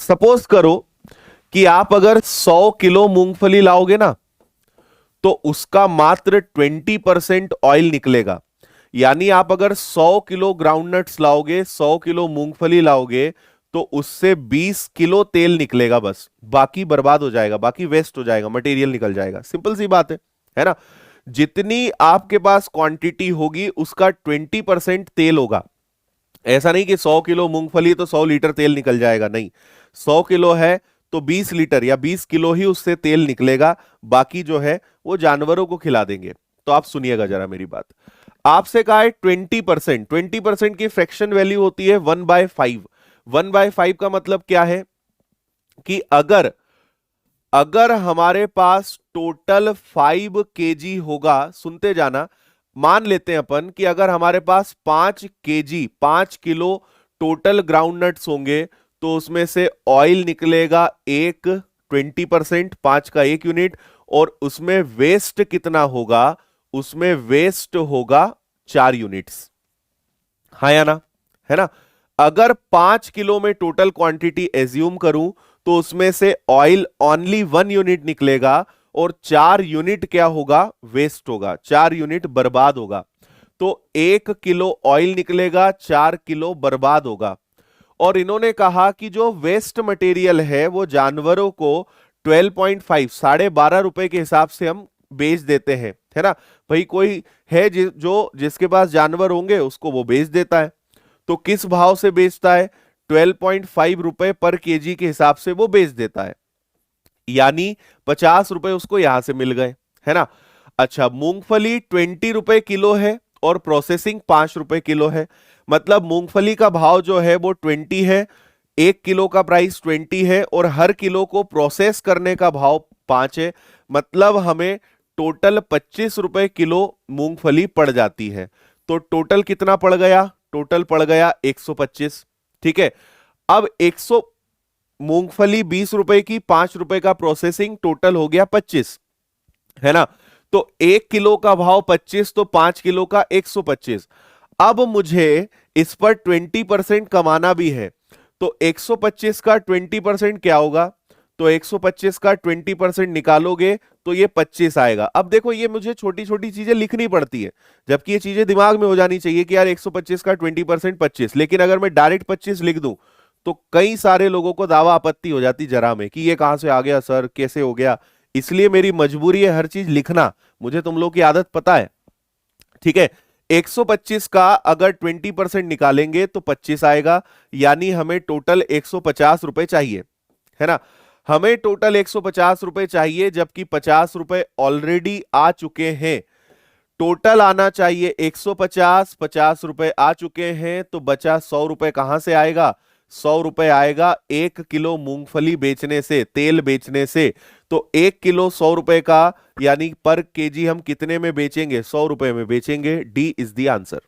Suppose करो कि आप अगर 100 किलो मूंगफली लाओगे ना, तो उसका मात्र 20% ऑयल निकलेगा। यानी आप अगर 100 किलो ग्राउंडनट्स लाओगे, 100 किलो मूंगफली लाओगे, तो उससे 20 किलो तेल निकलेगा बस। बाकी बर्बाद हो जाएगा, बाकी वेस्ट हो जाएगा, मटेरियल निकल जाएगा। सिंपल सी बात है ना। जितनी आपके पास क्वांटिटी होगी उसका 20% तेल होगा। ऐसा नहीं कि 100 किलो मूंगफली तो 100 लीटर तेल निकल जाएगा, नहीं। 100 किलो है तो 20 लीटर या 20 किलो ही उससे तेल निकलेगा। बाकी जो है वो जानवरों को खिला देंगे। तो आप सुनिएगा जरा मेरी बात। आपसे कहा है 20%। 20% की फ्रैक्शन वैल्यू होती है 1/5। 1/5 का मतलब क्या है कि अगर अगर हमारे पास टोटल 5 केजी होगा, सुनते जाना, मान लेते हैं अपन कि अगर हमारे पास 5 KG 5 kilo total ground nuts होंगे, तो उसमें से ऑयल निकलेगा एक 20%, 5 का 1 यूनिट। और उसमें वेस्ट कितना होगा? उसमें वेस्ट होगा 4 यूनिट्स। हाँ या ना? है ना। अगर 5 किलो में टोटल क्वांटिटी एज्यूम करूं, तो उसमें से ऑयल ओनली 1 यूनिट निकलेगा और 4 यूनिट क्या होगा? वेस्ट होगा, 4 यूनिट बर्बाद होगा। तो 1 किलो ऑयल निकलेगा, 4 किलो बर्बाद होगा। और इन्होंने कहा कि जो वेस्ट मटेरियल है वो जानवरों को 12.5 ₹12.5 के हिसाब से हम बेच देते हैं, है ना। भाई कोई है जो जिसके पास जानवर होंगे उसको वो बेच देता है। तो किस भाव से बेचता है? 12.5 रुपए पर केजी के हिसाब से वो बेच देता है। यानी 50 रुपए उसको यहां से मिल गए, है ना। अच्छा, मूंगफली 20 रुपए किलो है और प्रोसेसिंग 5 रुपए किलो है। मतलब मूंगफली का भाव जो है वो 20 है, 1 किलो का प्राइस 20 है और हर किलो को प्रोसेस करने का भाव 5 है। मतलब हमें टोटल 25 रुपए किलो मूंगफली पड़ जाती है। तो टोटल कितना पड़ गया? टोटल पड़ गया 125। ठीक है। अब 100 मूंगफली 20 रुपए की, 5 रुपए का प्रोसेसिंग, टोटल हो गया 25, है ना। तो 1 किलो का भाव 25, तो 5 किलो का 125। अब मुझे इस पर 20% कमाना भी है। तो 125 का 20% क्या होगा? तो 125 का 20% निकालोगे तो ये 25 आएगा। अब देखो, ये मुझे छोटी छोटी चीजें लिखनी पड़ती है, जबकि ये चीजें दिमाग में हो जानी चाहिए कि यार 125 का 20% 25। लेकिन अगर मैं डायरेक्ट 25 लिख दूं तो कई सारे लोगों को दावा आपत्ति हो जाती जरा में कि ये कहां से आ गया सर, कैसे हो गया। इसलिए मेरी मजबूरी है हर चीज लिखना। मुझे तुम लोग की आदत पता है, ठीक है। 125 का अगर 20% निकालेंगे तो 25 आएगा। यानी हमें टोटल 150 रुपए चाहिए, है ना। हमें टोटल 150 रुपए चाहिए, जबकि 50 रुपए ऑलरेडी आ चुके हैं। टोटल आना चाहिए 150, 50 रुपए आ चुके हैं, तो बचा 100 रुपए। कहां से आएगा? 100 रुपए आएगा 1 किलो मूंगफली बेचने से, तेल बेचने से। तो 1 किलो 100 रुपए का, यानी पर केजी हम कितने में बेचेंगे? 100 रुपए में बेचेंगे। D is the answer.